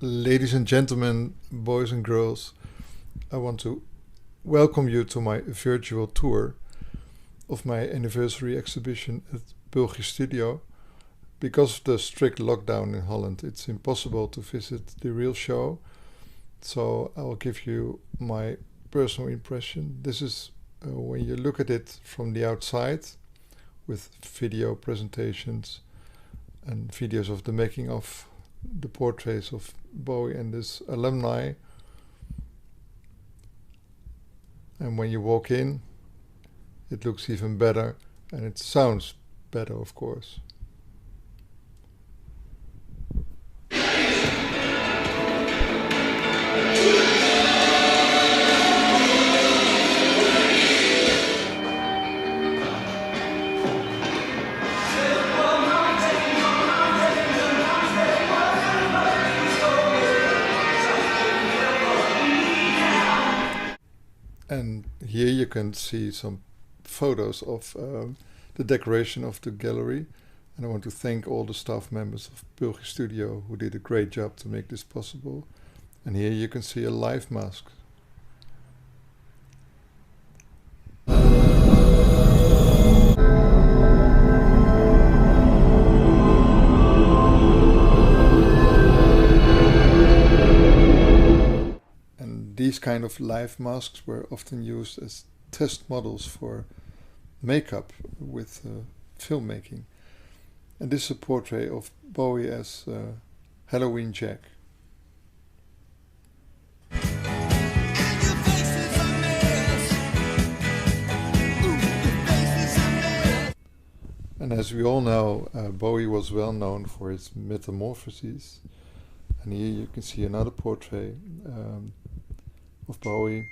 Ladies and gentlemen, boys and girls, I want to welcome you to my virtual tour of my anniversary exhibition at Bowie Studio. Because of the strict lockdown in Holland, it's impossible to visit the real show, so I will give you my personal impression. This is when you look at it from the outside with video presentations and videos of the making of the portraits of Bowie and his alumni. And when you walk in, it looks even better and it sounds better, of course. And here you can see some photos of the decoration of the gallery. And I want to thank all the staff members of Bowie Studio who did a great job to make this possible. And here you can see a live mask. These kind of live masks were often used as test models for makeup with filmmaking. And this is a portrait of Bowie as Halloween Jack. And as we all know, Bowie was well known for his metamorphoses. And here you can see another portrait of Bowie in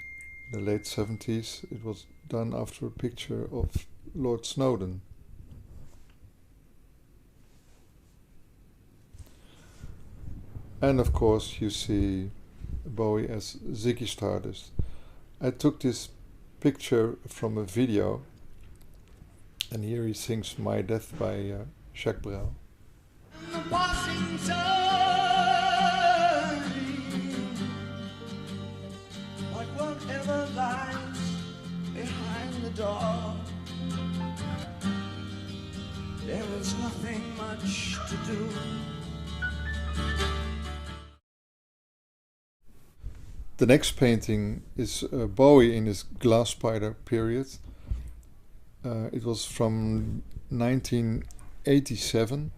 the late 70s. It was done after a picture of Lord Snowdon. And of course you see Bowie as Ziggy Stardust. I took this picture from a video, and here he sings My Death by Jacques Brel. There was nothing much to do. The next painting is Bowie in his glass spider period. It was from 1987,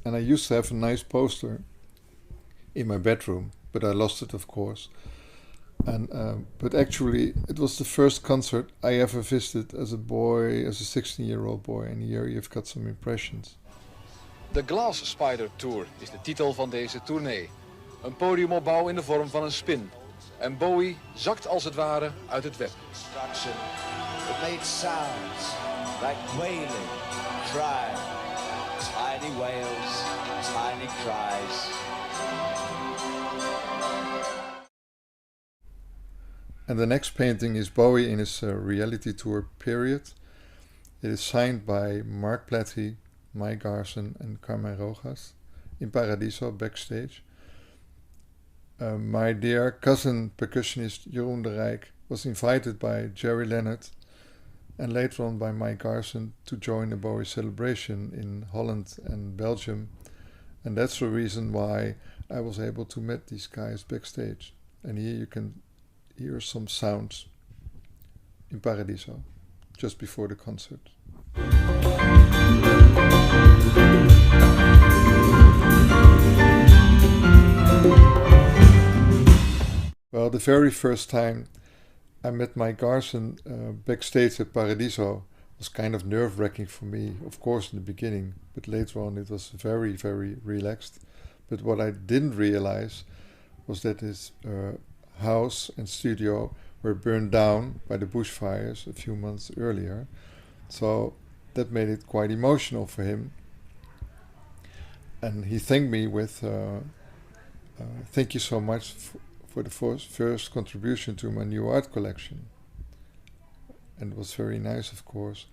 and I used to have a nice poster in my bedroom, but I lost it, of course. But actually, it was the first concert I ever visited as a boy, as a 16-year-old boy. And here you've got some impressions. De Glass Spider Tour is de titel van deze tournee. Een podiumopbouw in de vorm van een spin. En Bowie zakt als het ware uit het web. It made sounds like wailing, crying, tiny wails, tiny cries. And the next painting is Bowie in his reality tour period. It is signed by Mark Platy, Mike Garson and Carmen Rojas in Paradiso backstage. My dear cousin percussionist Jeroen de Rijk was invited by Jerry Leonard and later on by Mike Garson to join a Bowie celebration in Holland and Belgium. And that's the reason why I was able to meet these guys backstage. And here you can hear some sounds in Paradiso just before the concert. Well, the very first time I met Mike Garson backstage at Paradiso was kind of nerve-wracking for me, of course in the beginning, but later on it was very, very relaxed. But what I didn't realize was that his house and studio were burned down by the bushfires a few months earlier. So that made it quite emotional for him. And he thanked me with, thank you so much for the first contribution to my new art collection. And it was very nice, of course.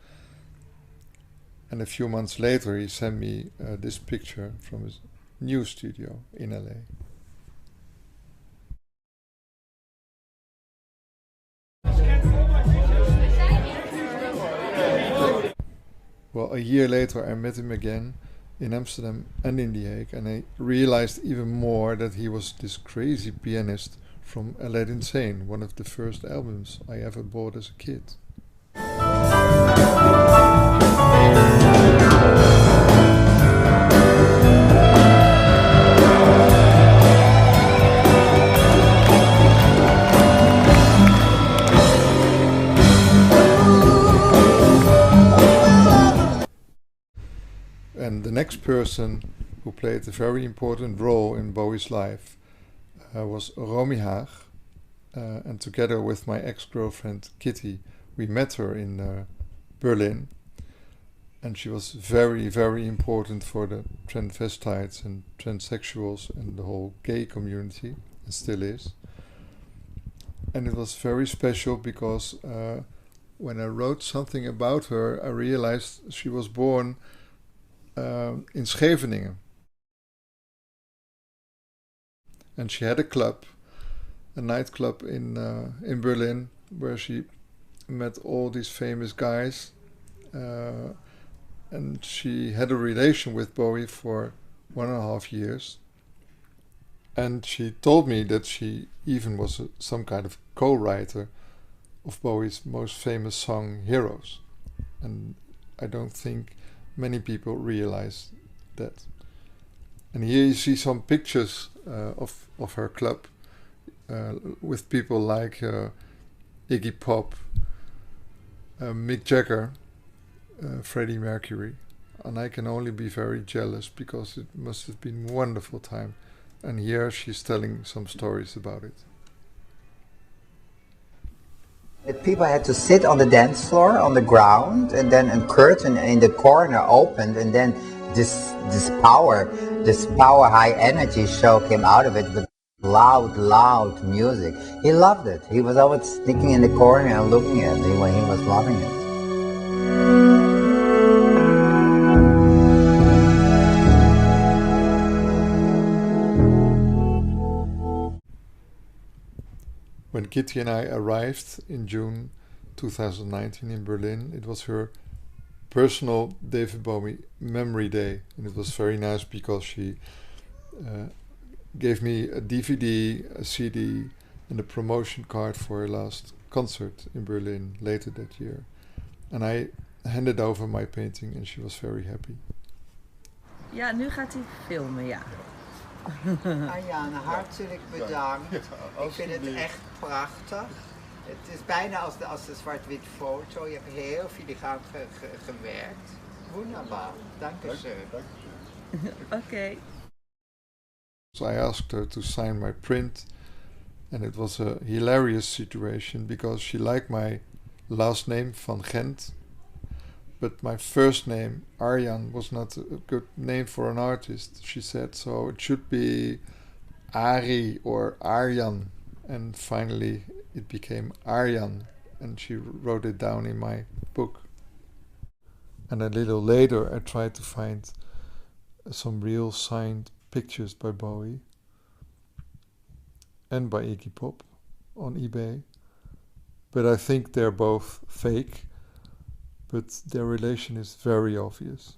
And a few months later he sent me this picture from his new studio in LA. Well, a year later I met him again in Amsterdam and in The Hague, and I realized even more that he was this crazy pianist from Aladdin Sane, one of the first albums I ever bought as a kid. And the next person who played a very important role in Bowie's life was Romy Haag. And together with my ex-girlfriend Kitty, we met her in Berlin. And she was very, very important for the transvestites and transsexuals and the whole gay community, and still is. And it was very special because when I wrote something about her, I realized she was born in Scheveningen. And she had a club, a nightclub in Berlin, where she met all these famous guys. And she had a relation with Bowie for 1.5 years. And she told me that she even was some kind of co-writer of Bowie's most famous song, Heroes. And I don't think many people realize that. And here you see some pictures of her club with people like Iggy Pop, Mick Jagger, Freddie Mercury. And I can only be very jealous because it must have been a wonderful time. And here she's telling some stories about it. People had to sit on the dance floor on the ground, and then a curtain in the corner opened, and then this power high energy show came out of it with loud music. He loved it. He was always sticking in the corner and looking at it when he was loving it. When Kitty and I arrived in June 2019 in Berlin, it was her personal David Bowie memory day, and it was very nice because she gave me a DVD, a CD, and a promotion card for her last concert in Berlin later that year. And I handed over my painting and she was very happy. Ja, nu gaat hij filmen, ja. Arjane, hartelijk bedankt. Ik vind het echt prachtig. Het is bijna als de zwart-wit foto. Je hebt heel filigraan gewerkt. Wunderbaar. Dank u zeer. Okay. So I asked her to sign my print, and it was a hilarious situation because she liked my last name, Van Gent, but my first name, Arjan, was not a good name for an artist, she said, so it should be Ari or Arjan, and finally it became Arjan, and she wrote it down in my book. And a little later I tried to find some real signed pictures by Bowie and by Iggy Pop on eBay, but I think they're both fake, but their relation is very obvious.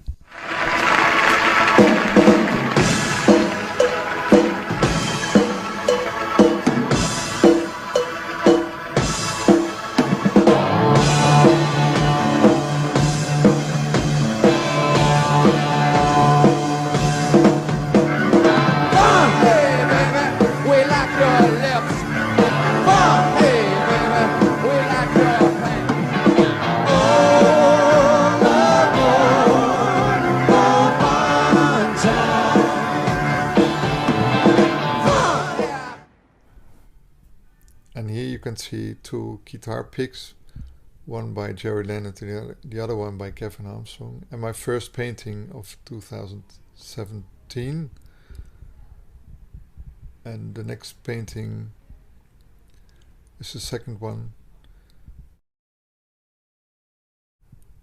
And here you can see two guitar picks, one by Jerry Leonard and the other one by Kevin Armstrong, and my first painting of 2017. And the next painting is the second one.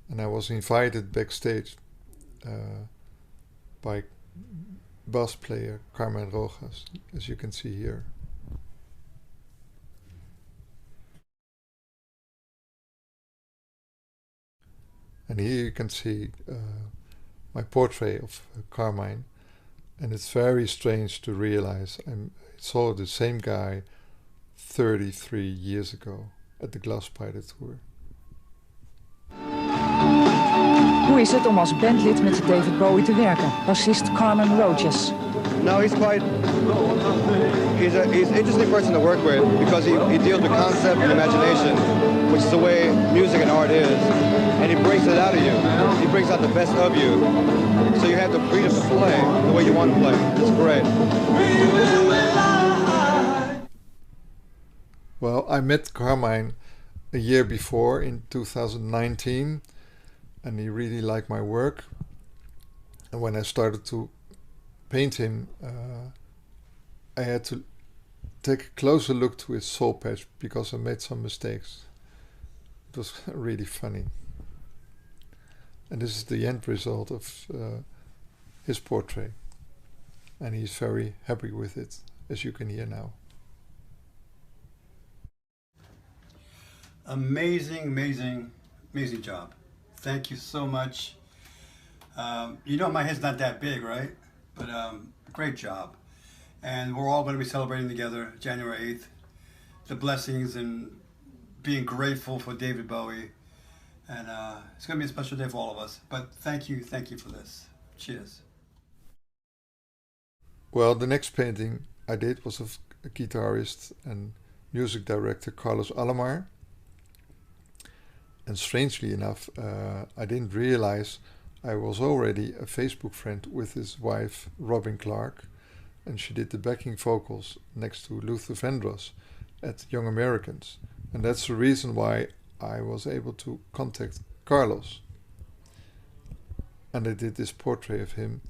And I was invited backstage by bass player Carmen Rojas, as you can see here. And here you can see my portrait of Carmine, and it's very strange to realize I saw the same guy 33 years ago at the Glass Spider Tour. Hoe is het om als bandlid met David Bowie te werken? Bassist Carmen Rogers. No, he's he's an interesting person to work with because he deals with concept and imagination, which is the way music and art is. And he brings it out of you. He brings out the best of you. So you have the freedom to play the way you want to play. It's great. Well, I met Carmine a year before in 2019, and he really liked my work. And when I started to paint him, I had to take a closer look to his soul patch because I made some mistakes. It was really funny. And this is the end result of his portrait. And he's very happy with it, as you can hear now. Amazing, amazing, amazing job. Thank you so much. You know my head's not that big, right? But great job. And we're all going to be celebrating together January 8th. The blessings and being grateful for David Bowie. And it's going to be a special day for all of us. But thank you for this. Cheers. Well, the next painting I did was of a guitarist and music director Carlos Alomar. And strangely enough, I didn't realize I was already a Facebook friend with his wife, Robin Clark, and she did the backing vocals next to Luther Vandross at Young Americans. And that's the reason why I was able to contact Carlos. And I did this portrait of him.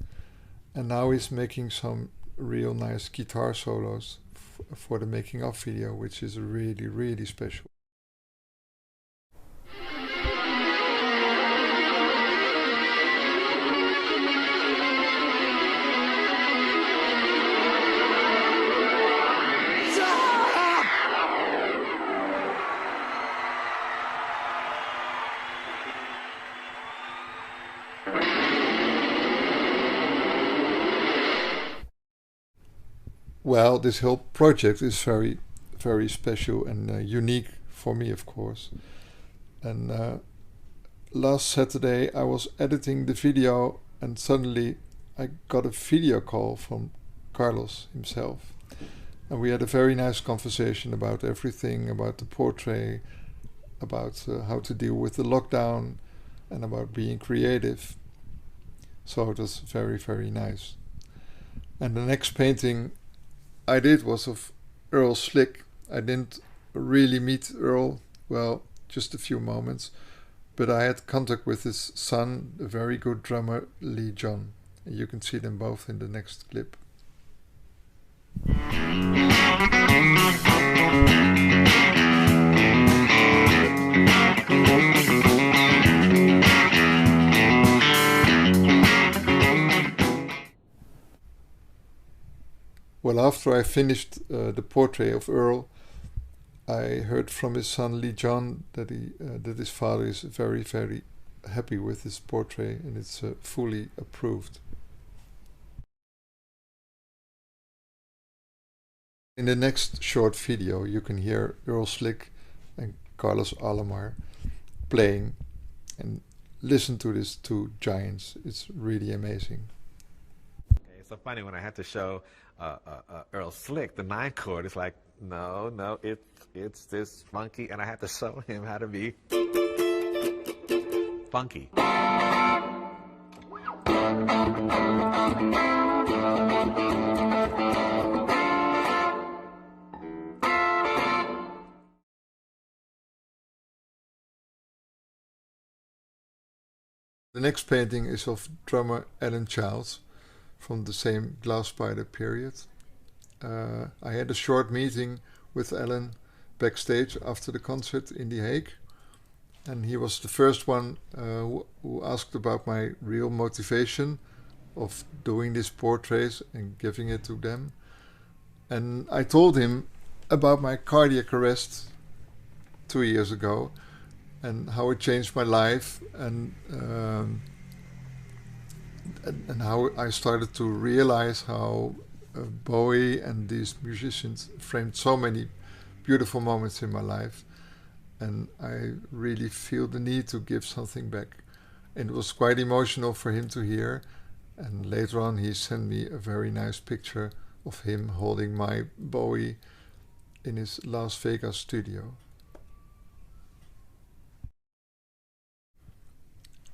And now he's making some real nice guitar solos for the making of video, which is really, really special. Well, this whole project is very, very special and unique for me, of course. And last Saturday I was editing the video and suddenly I got a video call from Carlos himself. And we had a very nice conversation about everything, about the portrait, about how to deal with the lockdown and about being creative. So it was very, very nice. And the next painting I did was of Earl Slick. I didn't really meet Earl, well, just a few moments, but I had contact with his son, a very good drummer, Lee John. And you can see them both in the next clip. Well, after I finished the portrait of Earl, I heard from his son Lee John that that his father is very, very happy with his portrait and it's fully approved. In the next short video, you can hear Earl Slick and Carlos Alomar playing, and listen to these two giants. It's really amazing. It's so funny when I had to show Earl Slick the 9-chord. It's like, no, it's this funky, and I had to show him how to be funky. The next painting is of drummer Alan Childs from the same Glass Spider period. I had a short meeting with Alan backstage after the concert in The Hague, and he was the first one who asked about my real motivation of doing these portraits and giving it to them. And I told him about my cardiac arrest 2 years ago, and how it changed my life, and how I started to realize how Bowie and these musicians framed so many beautiful moments in my life, and I really feel the need to give something back. And it was quite emotional for him to hear, and later on he sent me a very nice picture of him holding my Bowie in his Las Vegas studio.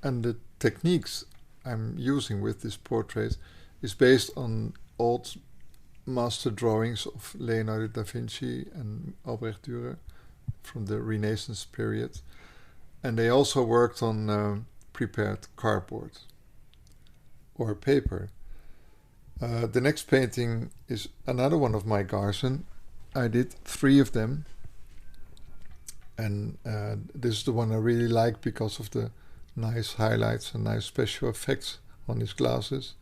And the techniques I'm using with this portrait is based on old master drawings of Leonardo da Vinci and Albrecht Dürer from the Renaissance period. And they also worked on prepared cardboard or paper. The next painting is another one of my Garson. I did 3 of them, and this is the one I really like because of the nice highlights and nice special effects on his glasses.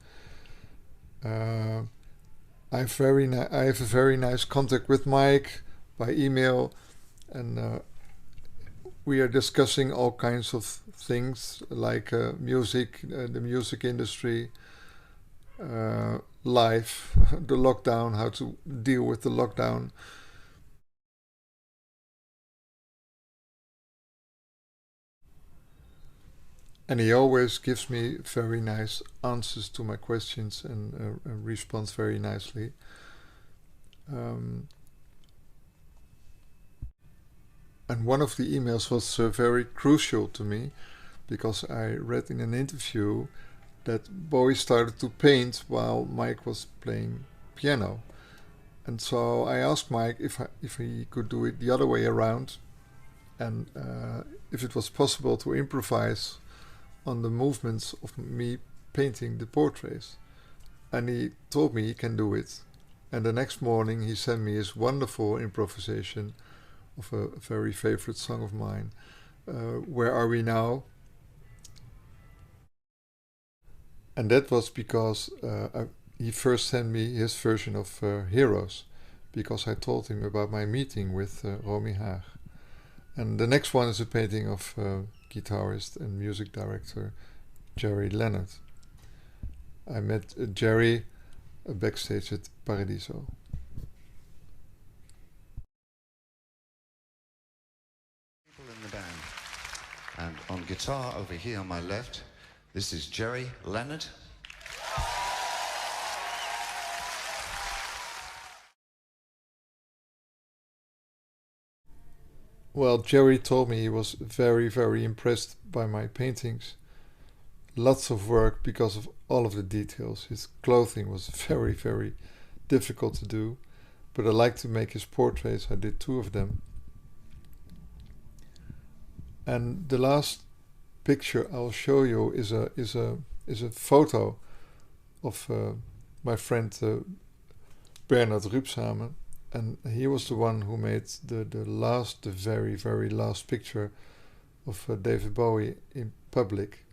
I have a very nice contact with Mike by email, and we are discussing all kinds of things like music, the music industry, life, the lockdown, how to deal with the lockdown. And he always gives me very nice answers to my questions and responds very nicely. And one of the emails was very crucial to me because I read in an interview that Bowie started to paint while Mike was playing piano. And so I asked Mike if he could do it the other way around, and if it was possible to improvise on the movements of me painting the portraits. And he told me he can do it. And the next morning he sent me his wonderful improvisation of a very favorite song of mine, Where Are We Now? And that was because he first sent me his version of Heroes, because I told him about my meeting with Romy Haag. And the next one is a painting of guitarist and music director Jerry Leonard. I met Jerry backstage at Paradiso. People in the band. And on guitar over here on my left, this is Jerry Leonard. Well, Jerry told me he was very, very impressed by my paintings. Lots of work because of all of the details. His clothing was very, very difficult to do, but I like to make his portraits. I did 2 of them. And the last picture I'll show you is a photo of my friend Bernard Rupsamen. And he was the one who made the very, very last picture of David Bowie in public.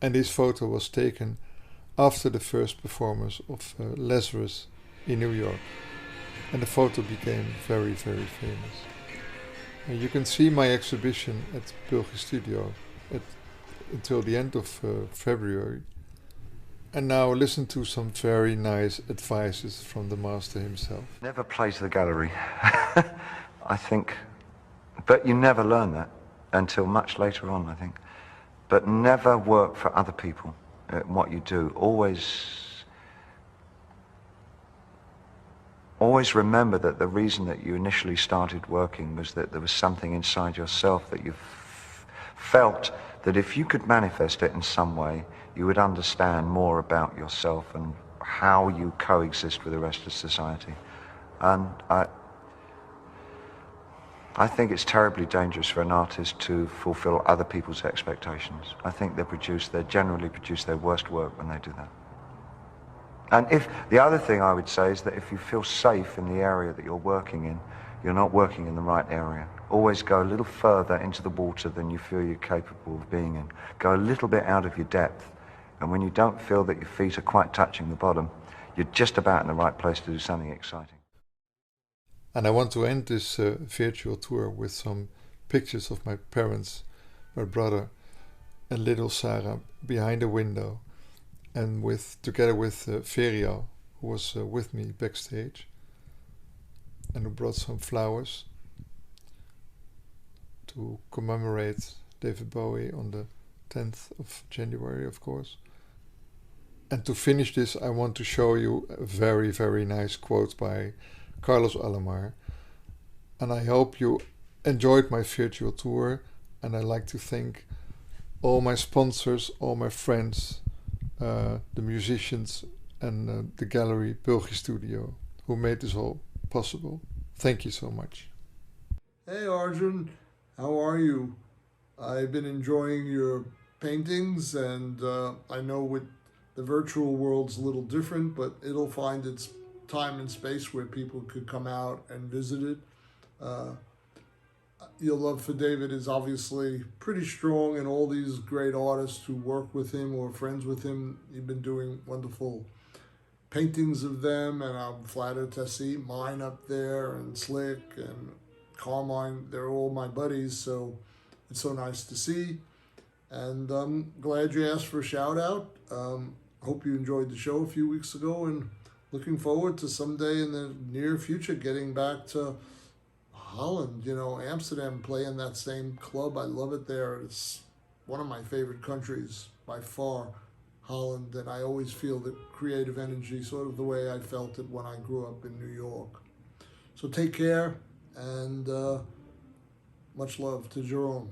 And this photo was taken after the first performance of Lazarus in New York. And the photo became very, very famous. And you can see my exhibition at Bowie Studio until the end of February. And now listen to some very nice advices from the master himself. Never play to the gallery. I think, but you never learn that until much later on, I think. But never work for other people at what you do. Always remember that the reason that you initially started working was that there was something inside yourself that you felt that if you could manifest it in some way, you would understand more about yourself and how you coexist with the rest of society. And I think it's terribly dangerous for an artist to fulfill other people's expectations. I think they generally produce their worst work when they do that. And the other thing I would say is that if you feel safe in the area that you're working in, you're not working in the right area. Always go a little further into the water than you feel you're capable of being in. Go a little bit out of your depth. And when you don't feel that your feet are quite touching the bottom, you're just about in the right place to do something exciting. And I want to end this virtual tour with some pictures of my parents, my brother, and little Sarah behind the window, and together with Ferio, who was with me backstage, and who brought some flowers to commemorate David Bowie on the 10th of January, of course. And to finish this, I want to show you a very, very nice quote by Carlos Alomar. And I hope you enjoyed my virtual tour. And I'd like to thank all my sponsors, all my friends, the musicians, and the gallery Bowie Studio, who made this all possible. Thank you so much. Hey Arjun, how are you? I've been enjoying your paintings, and I know with the virtual world's a little different, but it'll find its time and space where people could come out and visit it. Your love for David is obviously pretty strong, and all these great artists who work with him or friends with him, you've been doing wonderful paintings of them, and I'm flattered to see mine up there, and Slick and Carmine. They're all my buddies, so it's so nice to see. And I'm glad you asked for a shout out. Hope you enjoyed the show a few weeks ago, and looking forward to someday in the near future getting back to Holland, Amsterdam, playing that same club. I love it there. It's one of my favorite countries by far, Holland, and I always feel the creative energy sort of the way I felt it when I grew up in New York. So take care, and much love to Jerome.